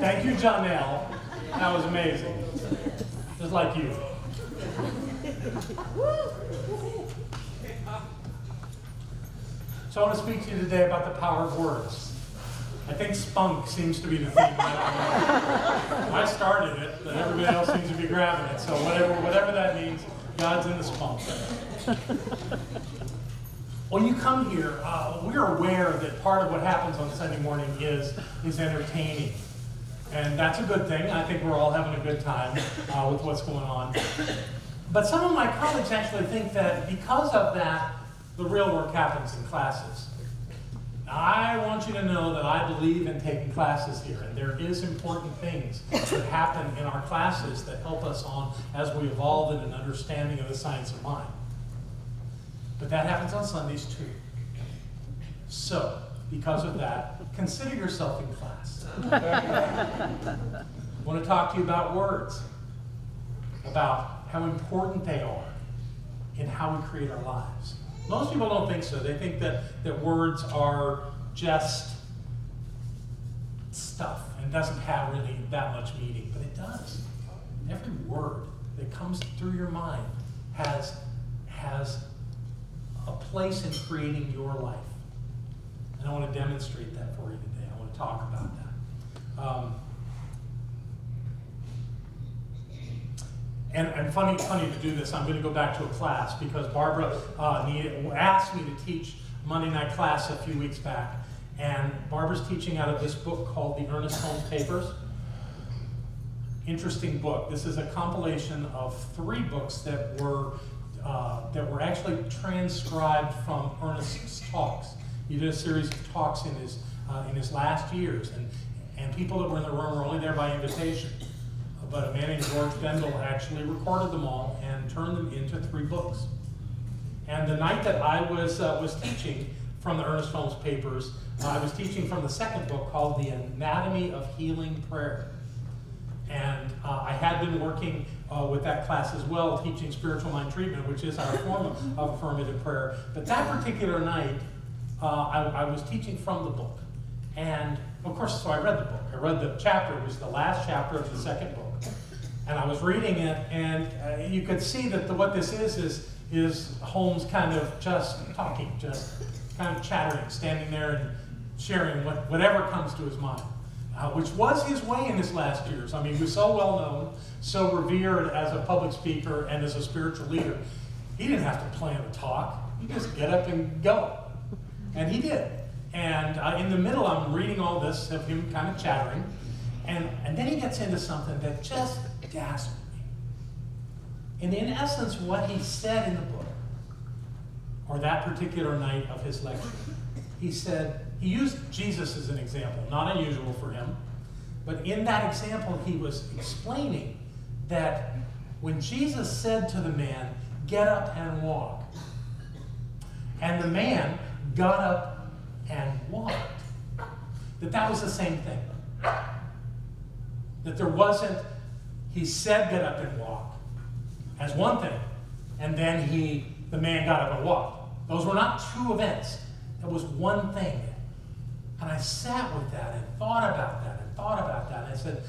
Thank you, Janelle. That was amazing. Just like you. So I want to speak to you today about the power of words. I think spunk seems to be the theme. I started it, but everybody else seems to be grabbing it. So whatever that means, God's in the spunk. When you come here, we're aware that part of what happens on Sunday morning is entertaining. And that's a good thing. I think we're all having a good time with what's going on. But some of my colleagues actually think that because of that, the real work happens in classes. Now, I want you to know that I believe in taking classes here, and there is important things that happen in our classes that help us on as we evolve in an understanding of the science of mind. But that happens on Sundays too. So, because of that, consider yourself in class. I want to talk to you about words, about how important they are in how we create our lives. Most people don't think so. They think that words are just stuff and doesn't have really that much meaning, but it does. Every word that comes through your mind has a place in creating your life. And I want to demonstrate that for you today. I want to talk about that. And funny to do this, I'm going to go back to a class because Barbara asked me to teach Monday night class a few weeks back. And Barbara's teaching out of this book called the Ernest Holmes Papers. Interesting book. This is a compilation of 3 books that were actually transcribed from Ernest's talks. He did a series of talks in his last years, and people that were in the room were only there by invitation. But a man named George Bendel actually recorded them all and turned them into 3 books. And the night that I was teaching from the Ernest Holmes Papers, I was teaching from the second book called The Anatomy of Healing Prayer. And I had been working with that class as well, teaching spiritual mind treatment, which is our form of affirmative prayer. But that particular night, I was teaching from the book. And of course, so I read the book. I read the chapter. It was the last chapter of the second book. And I was reading it, and you could see that what this is Holmes kind of just talking, just kind of chattering, standing there and sharing whatever comes to his mind, which was his way in his last years. I mean, he was so well known, so revered as a public speaker and as a spiritual leader. He didn't have to plan a talk. He just get up and go. And he did. And in the middle, I'm reading all this of him kind of chattering. And then he gets into something that just dazzled me. And in essence, what he said in the book, or that particular night of his lecture, he used Jesus as an example, not unusual for him. But in that example, he was explaining that when Jesus said to the man, "Get up and walk," and the man got up and walked, that was the same thing. That there wasn't, he said get up and walk as one thing, and then the man got up and walked. Those were not 2 events. That was one thing. And I sat with that and thought about that and thought about that, and I said,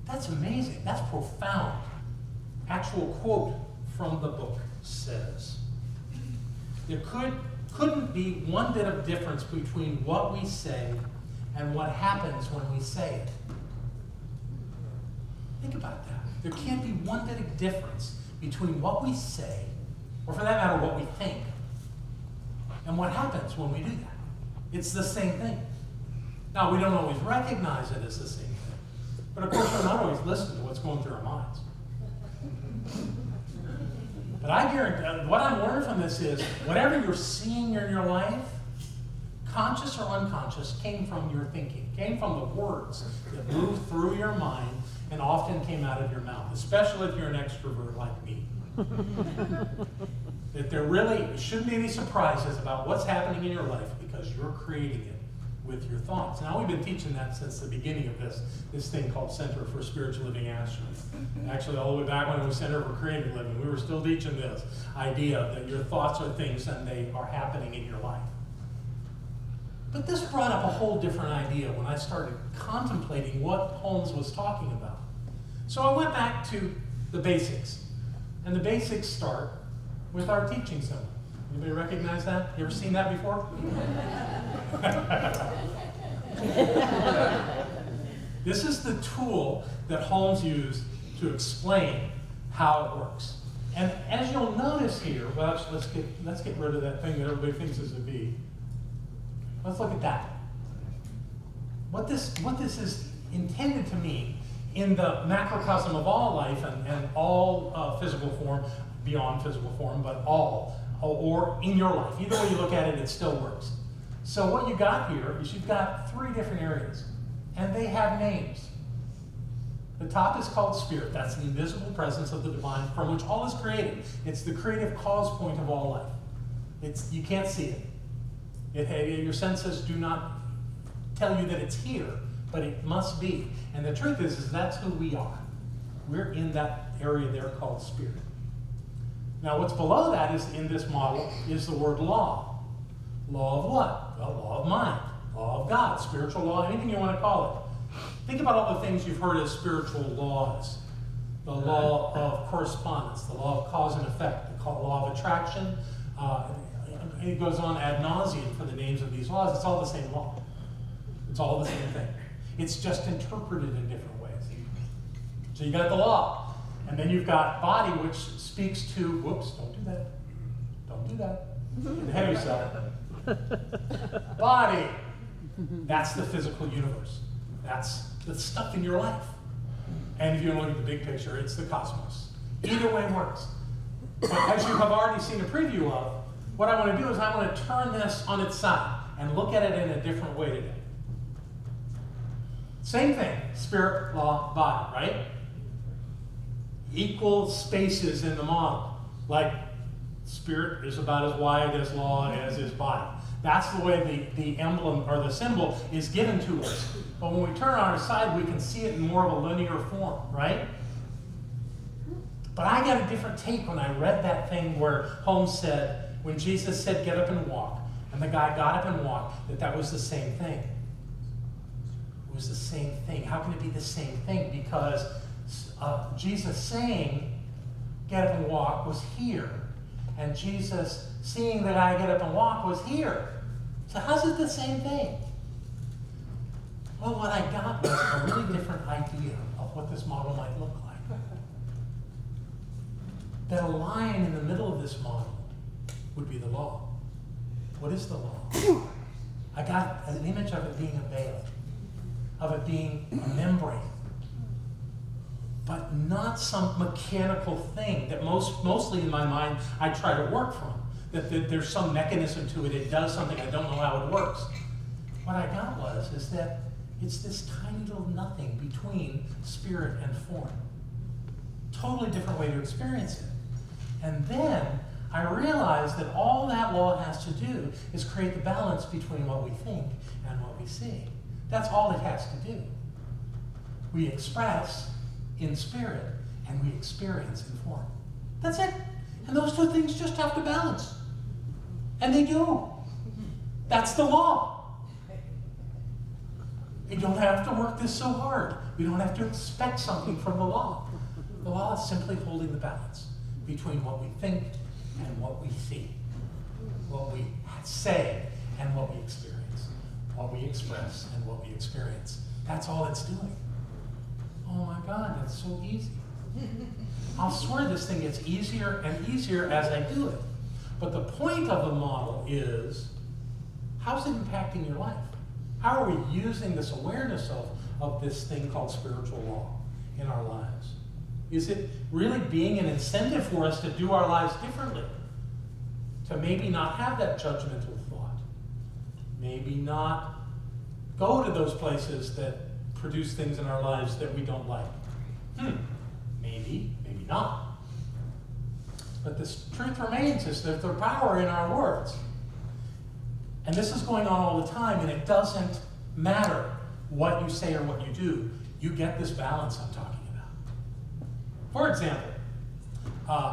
that's amazing, that's profound. Actual quote from the book says, there couldn't be one bit of difference between what we say and what happens when we say it. Think about that. There can't be one bit of difference between what we say, or for that matter, what we think, and what happens when we do that. It's the same thing. Now, we don't always recognize it as the same thing, but of course, we're not always listening to what's going through our minds. But I guarantee, what I'm learning from this is, whatever you're seeing in your life, conscious or unconscious, came from your thinking, came from the words that moved through your mind and often came out of your mouth, especially if you're an extrovert like me. That there really shouldn't be any surprises about what's happening in your life because you're creating it with your thoughts. Now, we've been teaching that since the beginning of this thing called Center for Spiritual Living Ashland. Actually, all the way back when it was Center for Creative Living, we were still teaching this idea that your thoughts are things and they are happening in your life. But this brought up a whole different idea when I started contemplating what Holmes was talking about. So I went back to the basics. And the basics start with our teaching symbol. Anybody recognize that? You ever seen that before? This is the tool that Holmes used to explain how it works. And as you'll notice here, well, let's get rid of that thing that everybody thinks is a V. Let's look at that. What this is intended to mean in the macrocosm of all life and all physical form, beyond physical form, but all, or in your life. Either way you look at it, it still works. So what you got here is you've got 3 different areas, and they have names. The top is called spirit. That's the invisible presence of the divine from which all is created. It's the creative cause point of all life. You can't see it. Your senses do not tell you that it's here, but it must be. And the truth is that's who we are. We're in that area there called spirit. Now what's below that is, in this model, is the word law. Law of what? Well, law of mind, law of God, spiritual law, anything you want to call it. Think about all the things you've heard as spiritual laws. The law of correspondence, the law of cause and effect, the law of attraction. It goes on ad nauseum for the names of these laws. It's all the same law. It's all the same thing. It's just interpreted in different ways. So you got the law. And then you've got body, which speaks to, whoops, don't do that. Don't do that. Inhale yourself. Body. That's the physical universe. That's the stuff in your life. And if you look at the big picture, it's the cosmos. Either way works. But as you have already seen a preview of, what I want to do is I want to turn this on its side and look at it in a different way today. Same thing, spirit, law, body, right? Equal spaces in the model. Like spirit is about as wide as law as is body. That's the way the emblem or the symbol is given to us. But when we turn on our side, we can see it in more of a linear form, right? But I got a different take when I read that thing where Holmes said, when Jesus said, get up and walk, and the guy got up and walked, that was the same thing. It was the same thing. How can it be the same thing? Because Jesus saying, get up and walk, was here. And Jesus seeing the guy get up and walk was here. So how's it the same thing? Well, what I got was a really different idea of what this model might look like. That a line in the middle of this model would be the law. What is the law? I got an image of it being a veil, of it being a membrane, but not some mechanical thing that mostly in my mind I try to work from. That there's some mechanism to it, it does something, I don't know how it works. What I got is that it's this tiny little nothing between spirit and form. Totally different way to experience it. And then I realized that all that law has to do is create the balance between what we think and what we see. That's all it has to do. We express in spirit and we experience in form. That's it. And those 2 things just have to balance. And they do. That's the law. You don't have to work this so hard. We don't have to expect something from the law. The law is simply holding the balance between what we think and what we see, what we say and what we experience, what we express and what we experience. That's all it's doing. Oh my God, that's so easy. I'll swear this thing gets easier and easier as I do it. But the point of the model is, how's it impacting your life? How are we using this awareness of this thing called spiritual law in our lives? Is it really being an incentive for us to do our lives differently? To maybe not have that judgmental thought. Maybe not go to those places that produce things in our lives that we don't like. Maybe, maybe not. But the truth remains is that there's power in our words. And this is going on all the time, and it doesn't matter what you say or what you do. You get this balance I'm talking about. For example,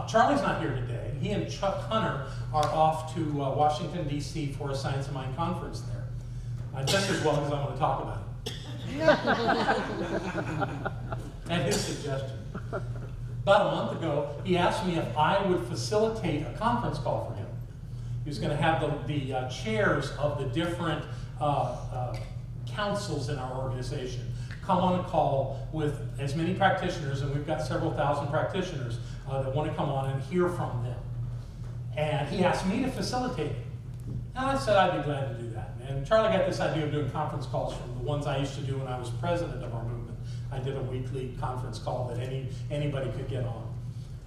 Charlie's not here today. He and Chuck Hunter are off to Washington, D.C. for a Science of Mind conference there. Just as well because I'm going to talk about it. At his suggestion. About a month ago, he asked me if I would facilitate a conference call for him. He was going to have the chairs of the different councils in our organization come on a call with as many practitioners, and we've got several thousand practitioners that want to come on and hear from them. And he asked me to facilitate it. And I said I'd be glad to do that. And Charlie got this idea of doing conference calls from the ones I used to do when I was president of our movement. I did a weekly conference call that anybody could get on.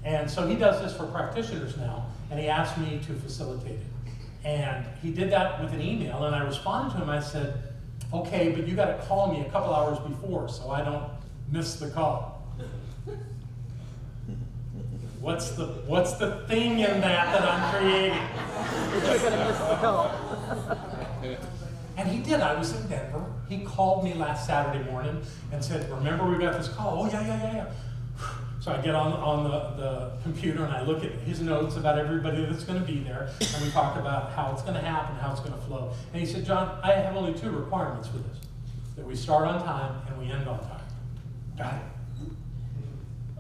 And so he does this for practitioners now, and he asked me to facilitate it. And he did that with an email, and I responded to him. I said, okay, but you got to call me a couple hours before so I don't miss the call. What's the thing in that I'm creating? You're going to miss the call. And he did. I was in Denver. He called me last Saturday morning and said, remember we got this call? Oh, yeah. So I get on the computer and I look at his notes about everybody that's going to be there, and we talk about how it's going to happen, how it's going to flow. And he said, John, I have only 2 requirements for this: that we start on time and we end on time. Got it.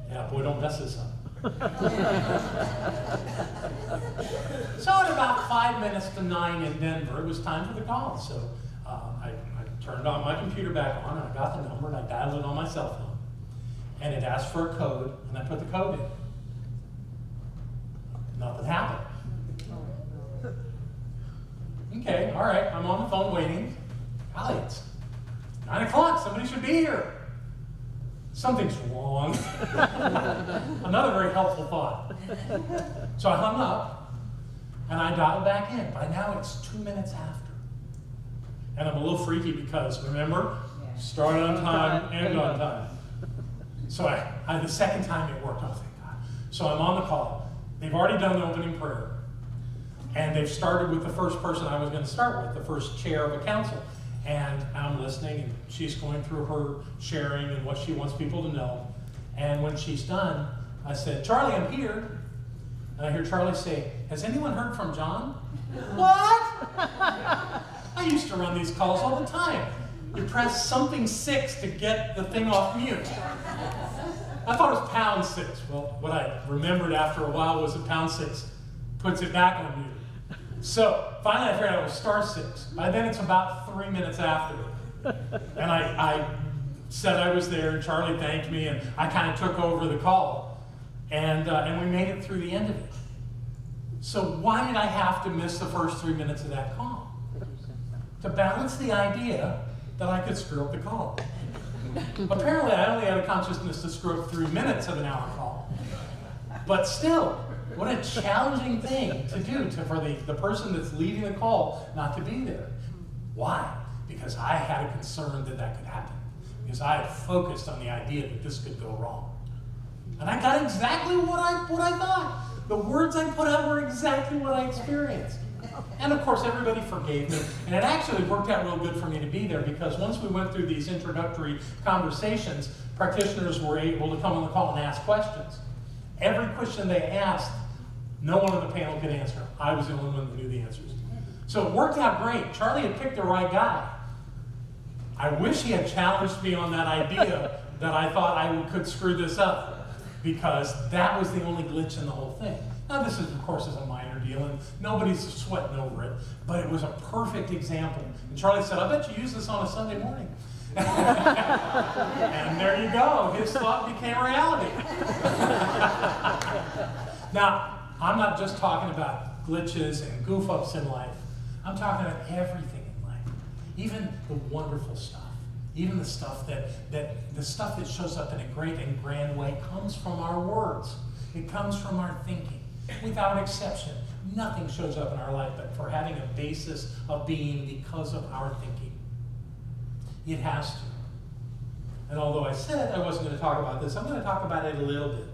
Yeah, boy, don't mess this up. So at about 5 minutes to 9 in Denver, it was time for the call. So I turned on my computer back on, and I got the number, and I dialed it on my cell phone. And it asked for a code, and I put the code in. Nothing happened. Okay, all right, I'm on the phone waiting. Golly, it's 9 o'clock, somebody should be here. Something's wrong. Another very helpful thought. So I hung up, and I dialed back in. By now it's 2 minutes after. And I'm a little freaky because, remember, start on time, end on time. So the second time it worked, oh thank God. So I'm on the call. They've already done the opening prayer. And they've started with the first person I was going to start with, the first chair of a council. And I'm listening, and she's going through her sharing and what she wants people to know. And when she's done, I said, Charlie, I'm here. And I hear Charlie say, has anyone heard from John? What? I used to run these calls all the time. You press something 6 to get the thing off mute. I thought it was pound 6. Well, what I remembered after a while was that pound 6 puts it back on mute. So finally I figured out it was star 6. By then it's about 3 minutes after. And I said I was there, and Charlie thanked me, and I kind of took over the call. And we made it through the end of it. So why did I have to miss the first 3 minutes of that call? To balance the idea that I could screw up the call. Apparently, I only had a consciousness to screw up 3 minutes of an hour call. But still, what a challenging thing to do for the person that's leading the call not to be there. Why? Because I had a concern that that could happen. Because I had focused on the idea that this could go wrong. And I got exactly what I thought. The words I put out were exactly what I experienced. And of course, everybody forgave me. And it actually worked out real good for me to be there, because once we went through these introductory conversations, practitioners were able to come on the call and ask questions. Every question they asked, no one on the panel could answer. I was the only one that knew the answers. So it worked out great. Charlie had picked the right guy. I wish he had challenged me on that idea that I thought I could screw this up, because that was the only glitch in the whole thing. Now this is, of course, is a minor deal, and nobody's sweating over it, but it was a perfect example. And Charlie said, I bet you use this on a Sunday morning. And there you go, his thought became reality. Now, I'm not just talking about glitches and goof-ups in life. I'm talking about everything in life, even the wonderful stuff. Even the stuff that shows up in a great and grand way comes from our words. It comes from our thinking. Without exception, nothing shows up in our life but for having a basis of being because of our thinking. It has to. And although I said I wasn't going to talk about this, I'm going to talk about it a little bit.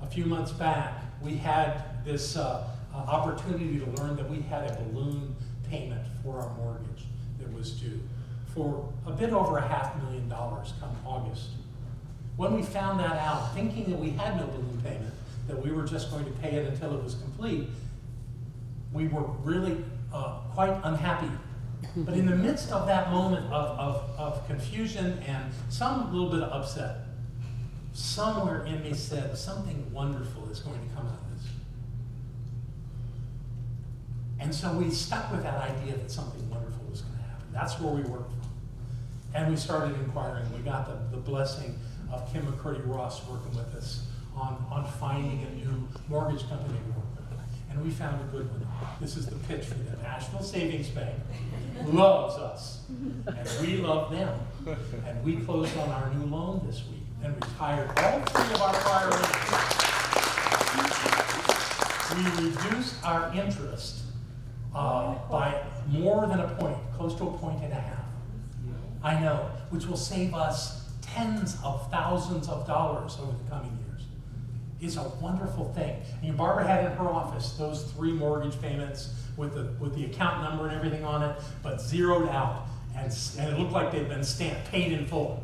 A few months back, we had this opportunity to learn that we had a balloon payment for our mortgage that was due for a bit over $500,000 come August. When we found that out, thinking that we had no balloon payment, that we were just going to pay it until it was complete, we were really quite unhappy But in the midst of that moment of confusion and some little bit of upset, somewhere in me said, something wonderful is going to come out of this. And so we stuck with that idea that something wonderful was going to happen. That's where we worked from. And we started inquiring. We got the blessing of Kim McCurdy Ross working with us on finding a new mortgage company to work with. And we found a good one. This is the pitch for them. National Savings Bank loves us, and we love them. And we closed on our new loan this week and retired all three of our prior loans. We reduced our interest by more than a point, close to 1.5 points. I know, which will save us tens of thousands of dollars over the coming years. It's a wonderful thing. And Barbara had in her office those 3 mortgage payments with the account number and everything on it, but zeroed out, and it looked like they'd been stamped, paid in full.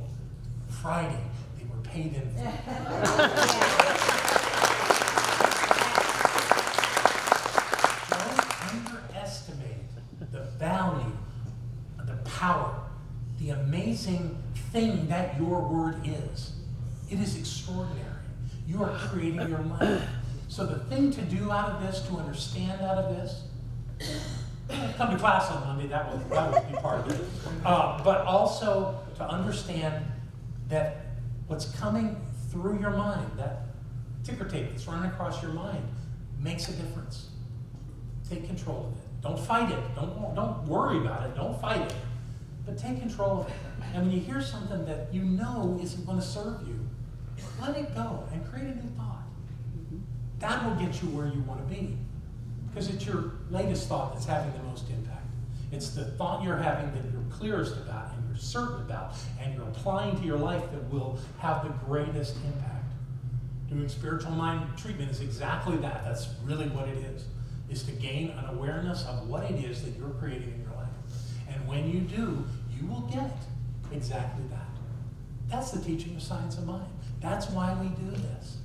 Friday, they were paid in full. Don't underestimate the value, the power, the amazing thing that your word is. It is extraordinary. You are creating your life. So the thing to do out of this, to understand out of this, come to class on Monday, that would be part of it. But also to understand that what's coming through your mind, that ticker tape that's running across your mind, makes a difference. Take control of it. Don't fight it. Don't worry about it. Don't fight it. But take control of it. And when you hear something that you know isn't going to serve you, let it go and create a new thought. That will get you where you want to be. Because it's your latest thought that's having the most impact. It's the thought you're having that you're clearest about and you're certain about and you're applying to your life that will have the greatest impact. Doing spiritual mind treatment is exactly that. That's really what it is to gain an awareness of what it is that you're creating in your life. And when you do, you will get exactly that. That's the teaching of science of mind. That's why we do this.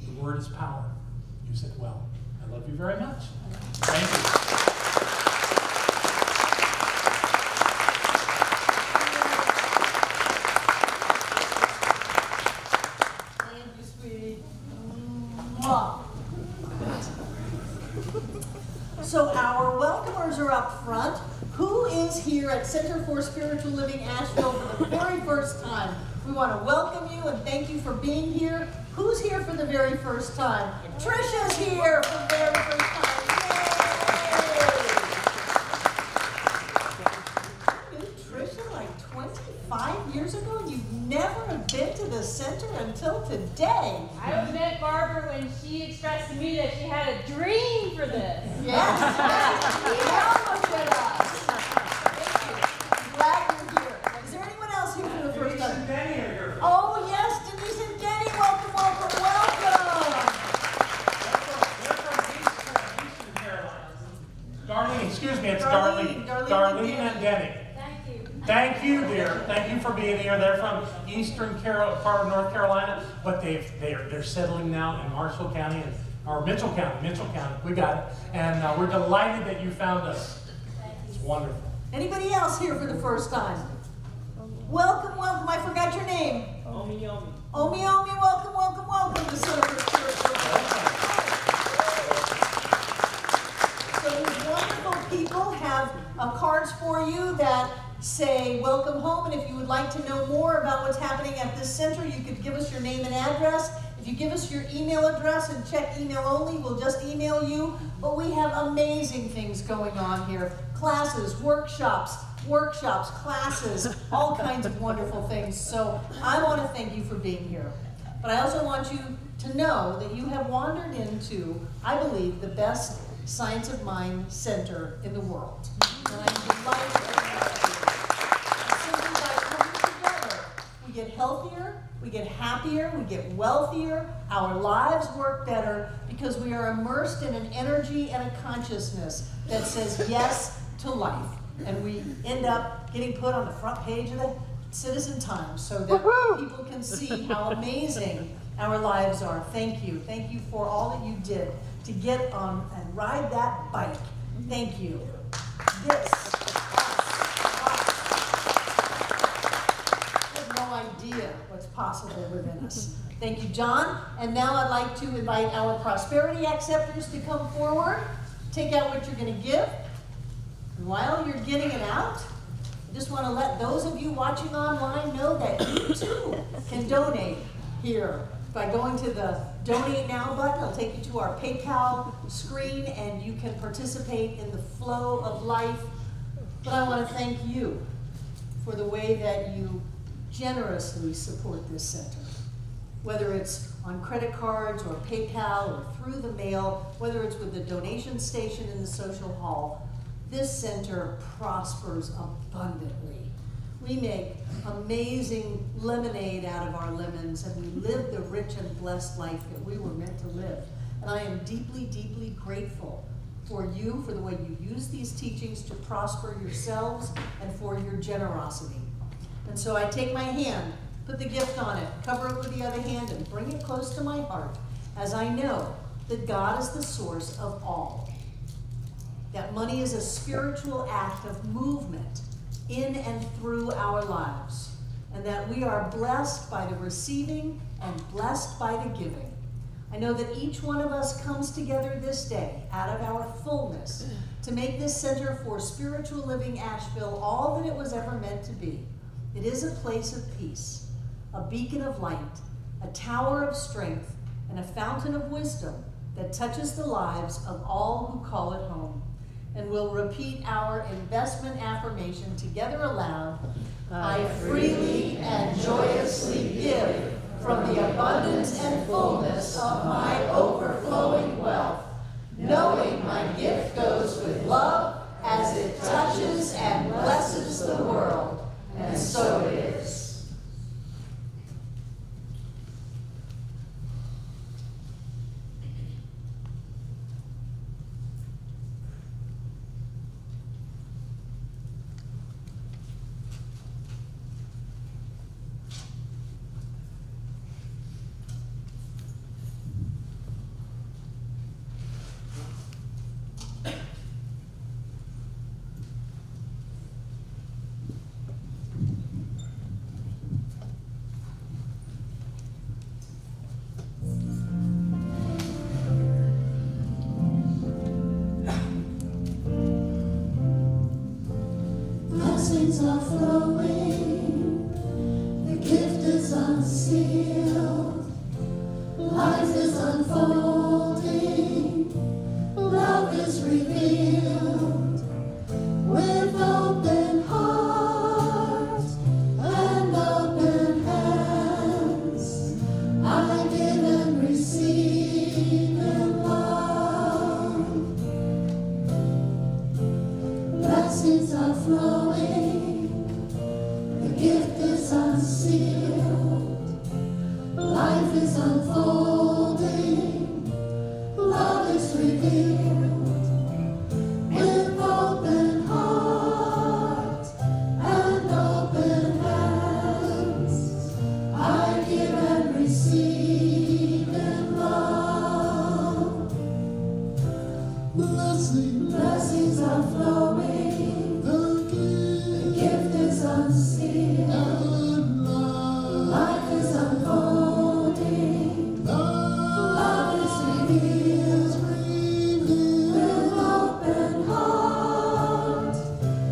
The word is power. Use it well. I love you very much. Thank you. So our welcomers are up front. Who is here at Center for Spiritual Living Asheville for the very first time? We want to welcome you and thank you for being here. Who's here for the very first time? Trisha's here for the very first time. Yay! You knew Trisha like 25 years ago and you've never been to the center until today. I met Barbara when she expressed to me that she had a dream for this. Yes. Now look at us. Thank you. Glad you're here. Is there anyone else here for the first time? Denise and Denny are here. Oh yes, Denise and Denny, welcome, welcome, welcome. They're from Eastern Carolina. Darlene, excuse me, it's Darlene, Darlene. Darlene And Denny. Thank you. Thank you, dear. Thank you for being here. They're from Eastern part of North Carolina, but they're settling now in Marshall County or Mitchell County. We got it, and we're delighted that you found us. It's wonderful. Anybody else here for the first time? Welcome, welcome. I forgot your name. Omi. Omi, welcome, welcome, welcome to Center for Spiritual Living. So these wonderful people have cards for you that say welcome home, and if you would like to know more about what's happening at this center, you could give us your name and address. If you give us your email address and check email only, we'll just email you. But we have amazing things going on here. Classes, workshops, classes, all kinds of wonderful things. So I want to thank you for being here. But I also want you to know that you have wandered into, I believe, the best Science of Mind center in the world. And I'm delighted to have you. Simply by coming together, we get healthier, we get happier, we get wealthier, our lives work better because we are immersed in an energy and a consciousness that says yes to life. And we end up getting put on the front page of the Citizen Times so that people can see how amazing our lives are. Thank you. Thank you for all that you did to get on and ride that bike. Thank you. This possible within us. Thank you, John. And now I'd like to invite our prosperity acceptors to come forward. Take out what you're going to give. And while you're getting it out, I just want to let those of you watching online know that you too can donate here by going to the Donate Now button. It'll take you to our PayPal screen and you can participate in the flow of life. But I want to thank you for the way that you generously support this center. Whether it's on credit cards or PayPal or through the mail, whether it's with the donation station in the social hall, this center prospers abundantly. We make amazing lemonade out of our lemons, and we live the rich and blessed life that we were meant to live. And I am deeply, deeply grateful for you, for the way you use these teachings to prosper yourselves, and for your generosity. And so I take my hand, put the gift on it, cover it with the other hand, and bring it close to my heart, as I know that God is the source of all. That money is a spiritual act of movement in and through our lives, and that we are blessed by the receiving and blessed by the giving. I know that each one of us comes together this day out of our fullness to make this Center for Spiritual Living Asheville all that it was ever meant to be. It is a place of peace, a beacon of light, a tower of strength, and a fountain of wisdom that touches the lives of all who call it home. And we'll repeat our investment affirmation together aloud. I freely and joyously give from the abundance and fullness of my overflowing wealth, knowing my gift goes with love as it touches and blesses the world. And so it is. Blessings are flowing, the gift is unsealed, life is unfolding, love is revealed, with open heart and open hands, I give and receive in love. Blessings are flowing, the gift is unsealed, life is unfolding, love is revealed, with open heart and open hands, I give and receive in love. Blessings are flowing, the gift is unsealed, life is unfolding, love is revealed, with open heart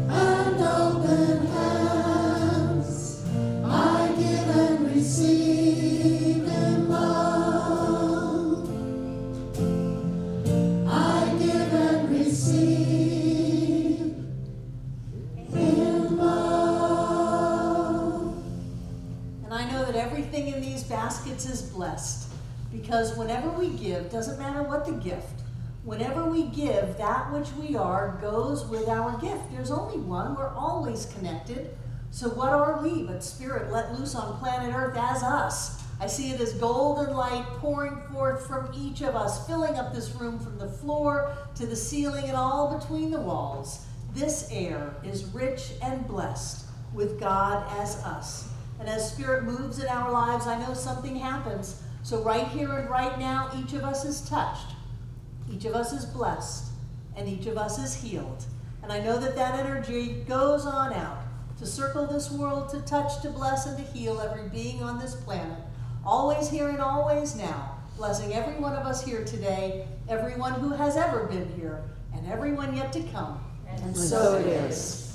and open hands, I give and receive in love. I give and receive in love. And I know that everything in these baskets is blessed, because whenever we give, doesn't matter what the gift, whenever we give, that which we are goes with our gift. There's only one. We're always connected. So what are we but spirit let loose on planet Earth as us? I see it as golden light pouring forth from each of us, filling up this room from the floor to the ceiling and all between the walls. This air is rich and blessed with God as us. And as Spirit moves in our lives, I know something happens. So right here and right now, each of us is touched. Each of us is blessed. And each of us is healed. And I know that that energy goes on out to circle this world, to touch, to bless, and to heal every being on this planet, always here and always now, blessing every one of us here today, everyone who has ever been here, and everyone yet to come. And so it is.